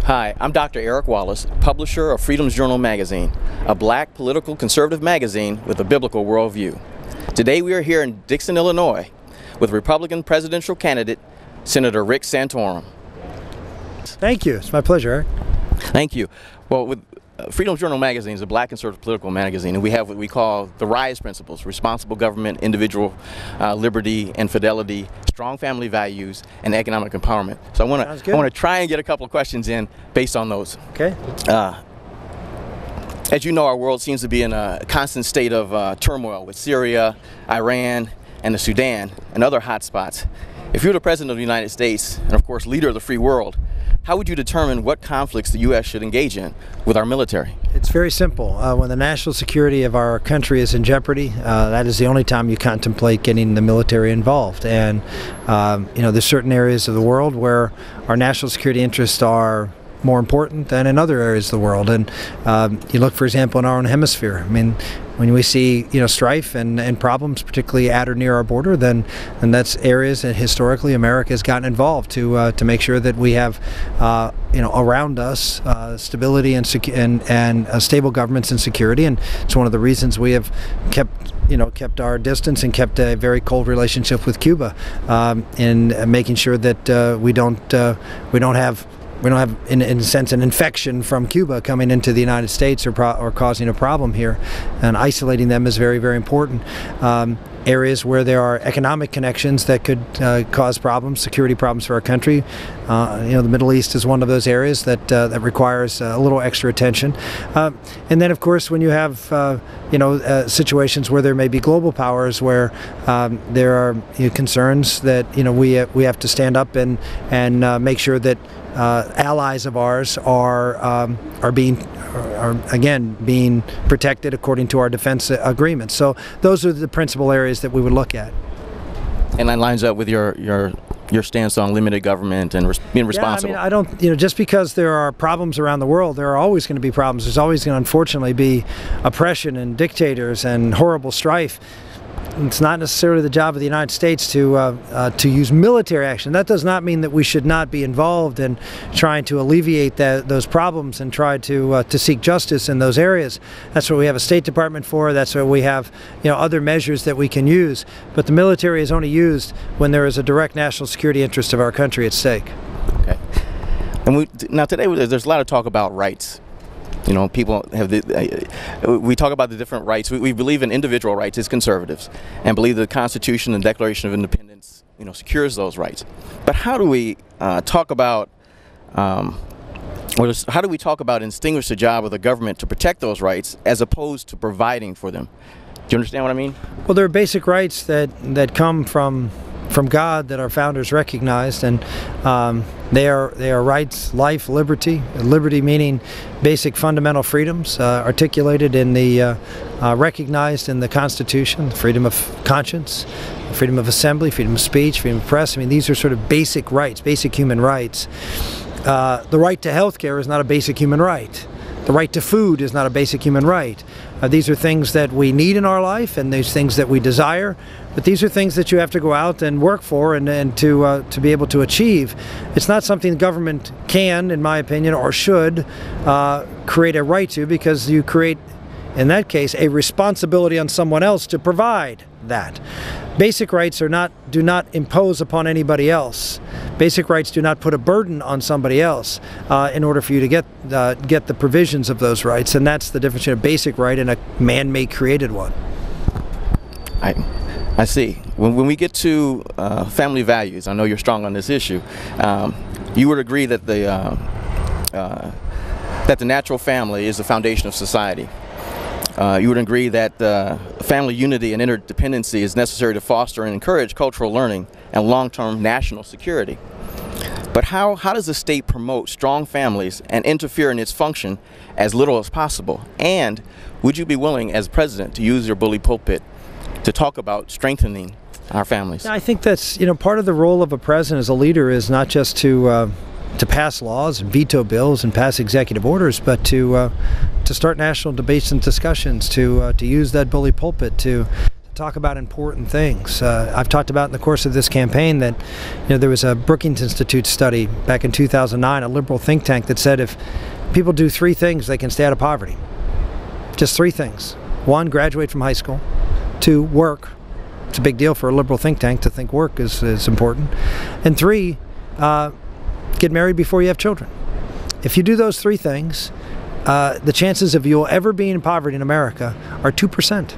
Hi, I'm Dr. Eric Wallace, publisher of Freedom's Journal magazine, a black political conservative magazine with a biblical worldview. Today we are here in Dixon, Illinois, with Republican presidential candidate Senator Rick Santorum. Thank you. It's my pleasure, Eric. Thank you. Well, with Freedom's Journal magazine is a black conservative political magazine, and we have what we call the RISE principles: responsible government, individual liberty and fidelity, strong family values, and economic empowerment. So I want to try and get a couple of questions in based on those. Okay. As you know, our world seems to be in a constant state of turmoil with Syria, Iran, and the Sudan, and other hotspots. If you were the President of the United States, and of course leader of the free world, how would you determine what conflicts the U.S. should engage in with our military? It's very simple. When the national security of our country is in jeopardy, that is the only time you contemplate getting the military involved. And there's certain areas of the world where our national security interests are more important than in other areas of the world. And you look, for example, in our own hemisphere. I mean, when we see strife and problems, particularly at or near our border, then that's areas that historically America has gotten involved to make sure that we have around us stability and stable governments and security. And it's one of the reasons we have kept our distance and kept a very cold relationship with Cuba, in making sure that we don't have, in a sense, an infection from Cuba coming into the United States or causing a problem here, and isolating them is very, very important. Areas where there are economic connections that could cause problems, security problems for our country. The Middle East is one of those areas that requires a little extra attention. And then, of course, when you have situations where there may be global powers where there are concerns that we have to stand up and make sure that allies of ours are being protected according to our defense agreements. So those are the principal areas that we would look at. And that lines up with your stance on limited government and being responsible. Yeah, I mean, I don't, just because there are problems around the world, there are always going to be problems. There's always going to, unfortunately, be oppression and dictators and horrible strife. It's not necessarily the job of the United States to use military action. That does not mean that we should not be involved in trying to alleviate those problems and try to seek justice in those areas. That's what we have a State Department for. That's what we have other measures that we can use. But the military is only used when there is a direct national security interest of our country at stake. Okay. And now today there's a lot of talk about rights. People have we talk about the different rights. We believe in individual rights as conservatives, and believe the Constitution and Declaration of Independence, secures those rights. But how do we talk about, how do we talk about and distinguish the job of the government to protect those rights as opposed to providing for them? Do you understand what I mean? Well, there are basic rights that come from God that our founders recognized, and they are rights: life, liberty. Liberty meaning basic fundamental freedoms articulated in the recognized in the Constitution: freedom of conscience, freedom of assembly, freedom of speech, freedom of press. I mean, these are sort of basic rights, basic human rights. The right to health care is not a basic human right. The right to food is not a basic human right. These are things that we need in our life, and these things that we desire, but these are things that you have to go out and work for and to be able to achieve. It's not something the government can, in my opinion, or should create a right to, because you create, in that case, a responsibility on someone else to provide that. Basic rights do not impose upon anybody else. Basic rights do not put a burden on somebody else in order for you to get the provisions of those rights, and that's the difference between a basic right and a man-made created one. I see. When we get to family values, I know you're strong on this issue. You would agree that the natural family is the foundation of society. You would agree that family unity and interdependency is necessary to foster and encourage cultural learning and long-term national security. But how does the state promote strong families and interfere in its function as little as possible? And would you be willing, as president, to use your bully pulpit to talk about strengthening our families? I think that's part of the role of a president as a leader is not just to pass laws and veto bills and pass executive orders, but to start national debates and discussions, to use that bully pulpit to talk about important things. I've talked about in the course of this campaign that there was a Brookings Institute study back in 2009, a liberal think tank, that said if people do 3 things, they can stay out of poverty. Just 3 things. 1, graduate from high school. 2, work. It's a big deal for a liberal think tank to think work is important. And 3, get married before you have children. If you do those 3 things, the chances of you'll ever be in poverty in America are 2%.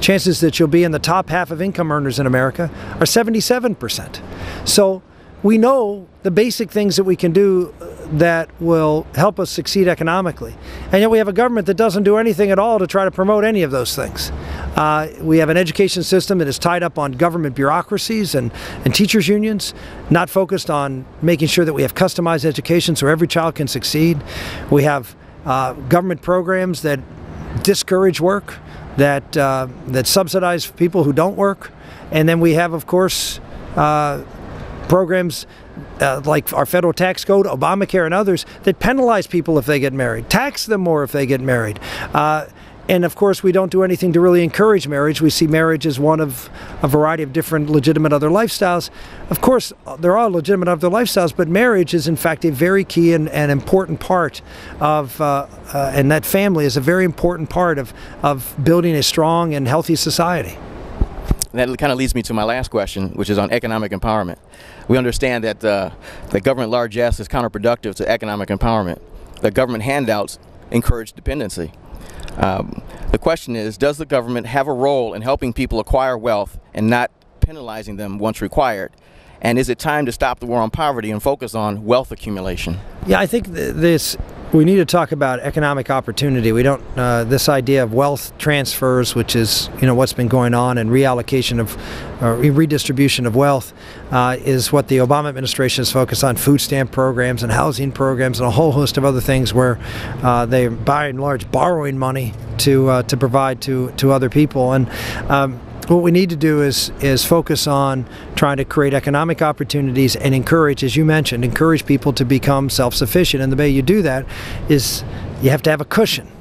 Chances that you'll be in the top half of income earners in America are 77%. So we know the basic things that we can do that will help us succeed economically. And yet we have a government that doesn't do anything at all to try to promote any of those things. We have an education system that is tied up on government bureaucracies and teachers' unions, not focused on making sure that we have customized education so every child can succeed. We have government programs that discourage work, that subsidize people who don't work. And then we have, of course, programs like our federal tax code, Obamacare, and others that penalize people if they get married, tax them more if they get married. And of course, we don't do anything to really encourage marriage. We see marriage as one of a variety of different legitimate other lifestyles. Of course, there are legitimate other lifestyles, but marriage is in fact a very key and important part of, and that family is a very important part of building a strong and healthy society. That kind of leads me to my last question, which is on economic empowerment. We understand that the government largesse is counterproductive to economic empowerment. The government handouts encourage dependency. The question is, does the government have a role in helping people acquire wealth and not penalizing them once required? And is it time to stop the war on poverty and focus on wealth accumulation? Yeah, I think we need to talk about economic opportunity. We don't, this idea of wealth transfers, which is, what's been going on, and reallocation of, redistribution of wealth, is what the Obama administration is focused on, food stamp programs and housing programs and a whole host of other things where they're by and large borrowing money to provide to other people. And what we need to do is focus on trying to create economic opportunities and encourage, as you mentioned, encourage people to become self-sufficient. And the way you do that is you have to have a cushion.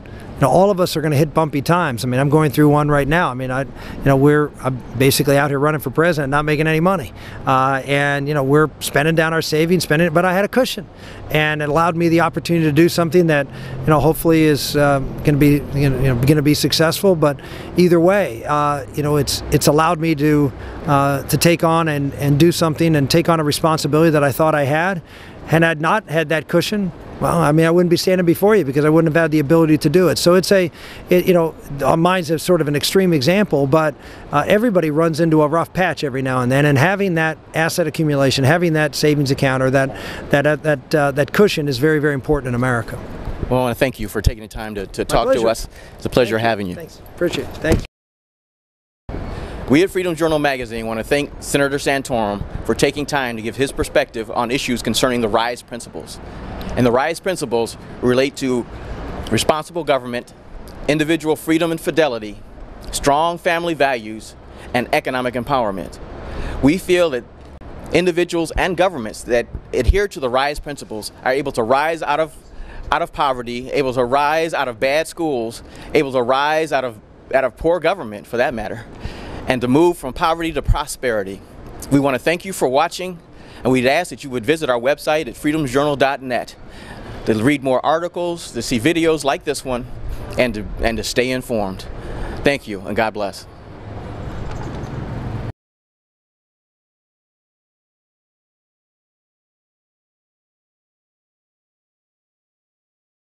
All of us are going to hit bumpy times. I mean, I'm going through one right now. I mean, I'm basically out here running for president, not making any money, and we're spending down our savings, but I had a cushion, and it allowed me the opportunity to do something that hopefully is going to be successful. But either way, it's allowed me to take on and do something and take on a responsibility that I thought I had. Had I not had that cushion, well, I mean, I wouldn't be standing before you because I wouldn't have had the ability to do it. So mine's a sort of an extreme example, but everybody runs into a rough patch every now and then, and having that asset accumulation, having that savings account or that cushion is very, very important in America. Well, I want to thank you for taking the time to talk to us. It's a pleasure having you. Thanks. Appreciate it. Thank you. We at Freedom Journal Magazine want to thank Senator Santorum for taking time to give his perspective on issues concerning the RISE principles. And the RISE principles relate to responsible government, individual freedom and fidelity, strong family values, and economic empowerment. We feel that individuals and governments that adhere to the RISE principles are able to rise out of poverty, able to rise out of bad schools, able to rise out of poor government, for that matter, and to move from poverty to prosperity. We want to thank you for watching, and we'd ask that you would visit our website at freedomjournal.net to read more articles, to see videos like this one, and to stay informed. Thank you, and God bless.